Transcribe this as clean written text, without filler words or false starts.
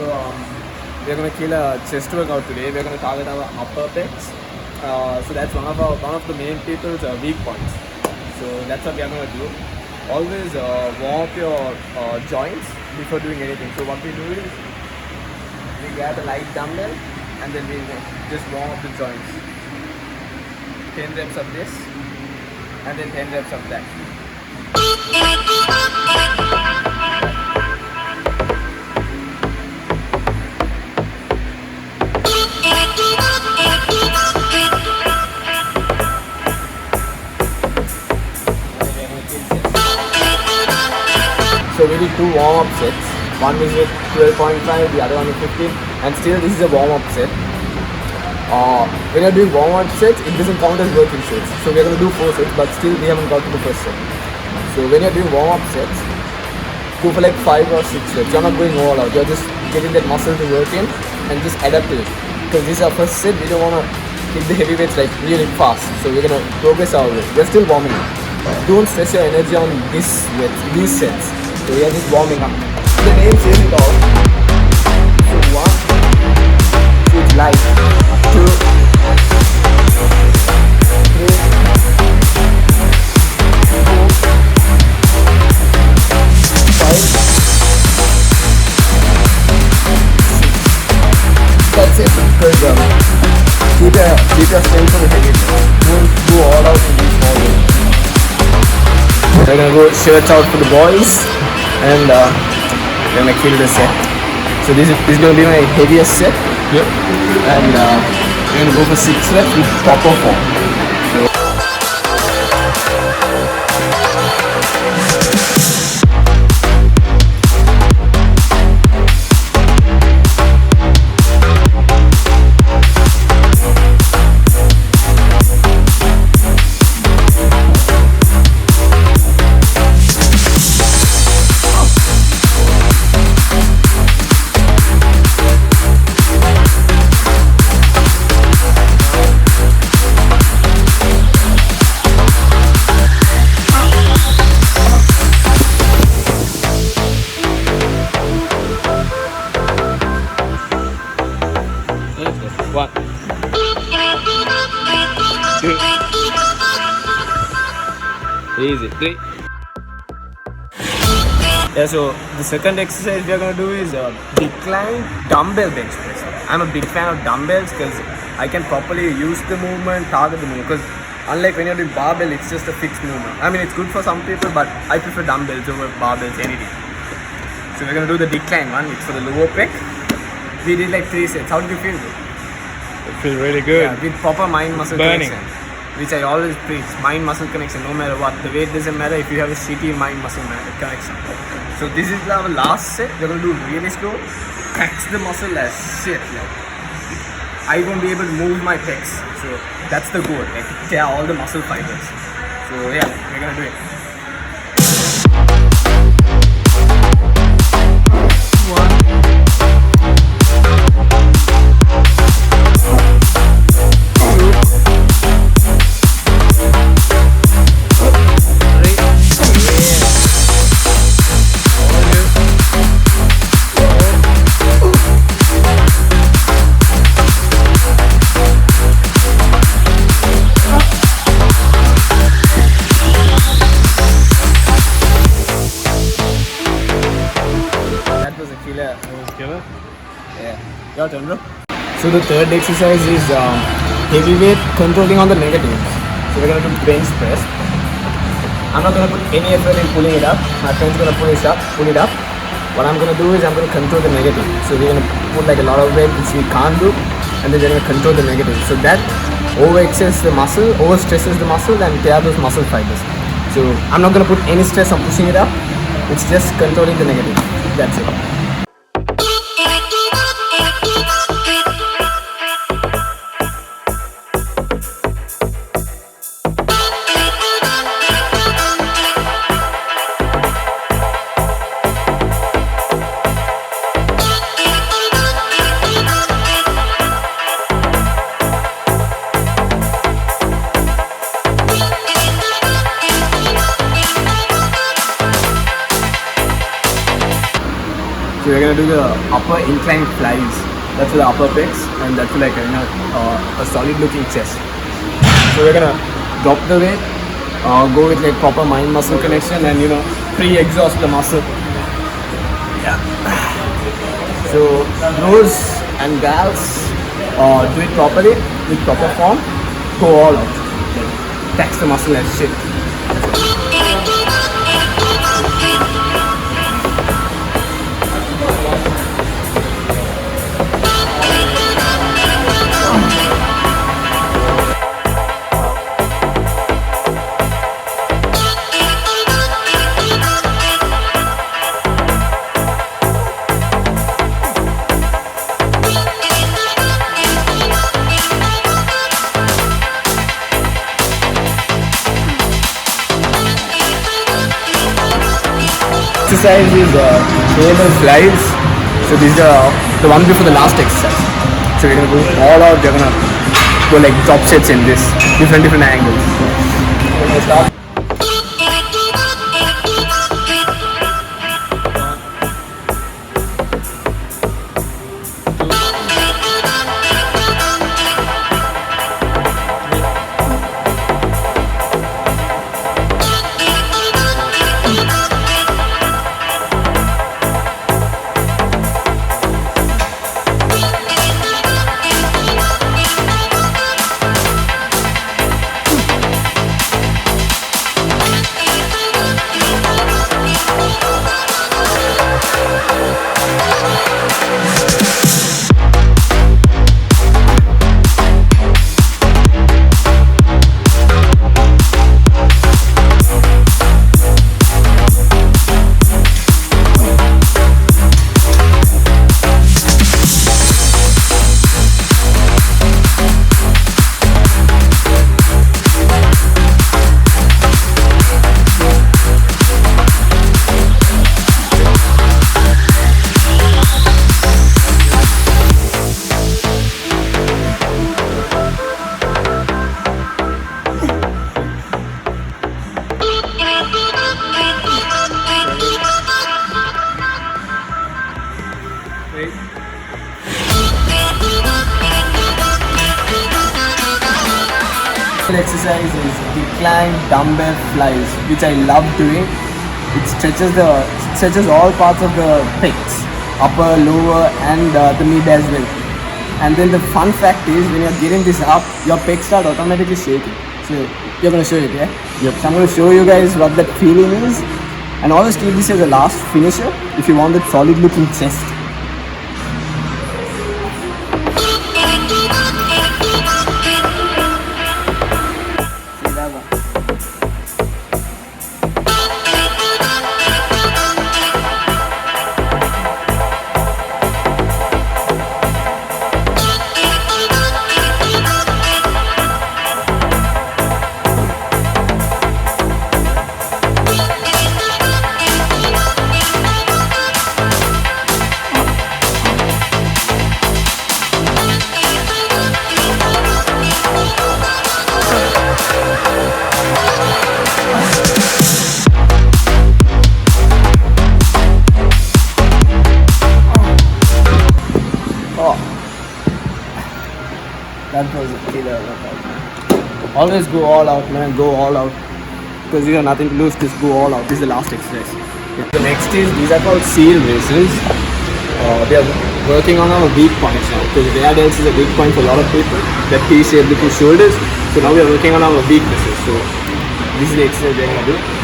So we're going to kill a chest workout today. We're going to target our upper pecs. So that's one of the main people's weak points. So that's what we are going to do. Always warm up your joints before doing anything. So what we do is we grab a light dumbbell and then we just warm up the joints. 10 reps of this and then 10 reps of that. So we did 2 warm-up sets. One is with 12.5, the other one with 15, and still this is a warm-up set. When you're doing warm-up sets, it doesn't count as working sets. So we're going to do 4 sets, but still we haven't got to the first set. So when you're doing warm-up sets, go for like 5 or 6 reps. You're not going all out. You're just getting that muscle to work in and just adapt to it. Because this is our first set, we don't want to hit the heavy weights like really fast. So we're going to progress our way. We're still warming up. Don't stress your energy on these sets. So we are just warming up. The name says it all. So 1, it's light. 2, 3, 4, 5, 6. That's it. Good job. Keep your strength on the heavy. Don't go all out in these small ways. We're gonna go shirts out for the boys and we're gonna kill the set. So this is gonna be my heaviest set. Yep. And we're gonna go for 6 reps with proper form. Easy. 3. Yeah, so the second exercise we are going to do is decline dumbbell bench press. I'm a big fan of dumbbells because I can properly use the movement, target the movement. Because unlike when you're doing barbell, it's just a fixed movement. I mean, it's good for some people, but I prefer dumbbells over barbells any day. So we're going to do the decline one. It's for the lower pec. We did like 3 sets. How did you feel? It feels really good. Yeah, with proper mind-muscle Burning. connection. Which I always preach, mind-muscle connection, no matter what. The weight doesn't matter if you have a shitty mind-muscle connection. So this is our last set. We're going to do really slow. Tax the muscle as shit. I won't be able to move my pecs. So that's the goal. Like tear all the muscle fibers. So yeah, we're going to do it. 1. Your turn, bro. So the third exercise is heavyweight controlling on the negatives. So we're going to do bench press. I'm not going to put any effort in pulling it up. My friend's going to pull it up. What I'm going to do is I'm going to control the negative. So we're going to put like a lot of weight which we can't do, and then we're going to control the negative. So that overexerts the muscle, overstresses the muscle, and tear those muscle fibers. So I'm not going to put any stress on pushing it up. It's just controlling the negative. That's it. So we're gonna do the upper incline flies. That's for the upper pecs, and that's for like a solid looking chest. So we're gonna drop the weight, go with like proper mind muscle connection, and pre-exhaust the muscle. Yeah. So bros and gals, do it properly with proper form. Go all out. Like, tax the muscle and shit. Exercise is cable flies. So these are the one before the last exercise. So we're gonna go all out. We're gonna go like drop sets in this different angles. We're gonna start. Exercise is decline dumbbell flies, which I love doing. It stretches all parts of the pecs, upper, lower, and the mid as well. And then the fun fact is, when you're getting this up, your pecs start automatically shaking. So you're gonna show it, yeah? Yep. So I'm gonna show you guys what that feeling is, and always keep this as a last finisher if you want that solid looking chest. That was a killer workout. Always go all out, man. Go all out. Because you have nothing to lose, just go all out. This is the last exercise. Yeah. The next is, these are called seal races. We are working on our weak points now. Because rear delts is a weak point for a lot of people. The T-shape, the two shoulders. So now we are working on our weaknesses. So this is the exercise we're going to do.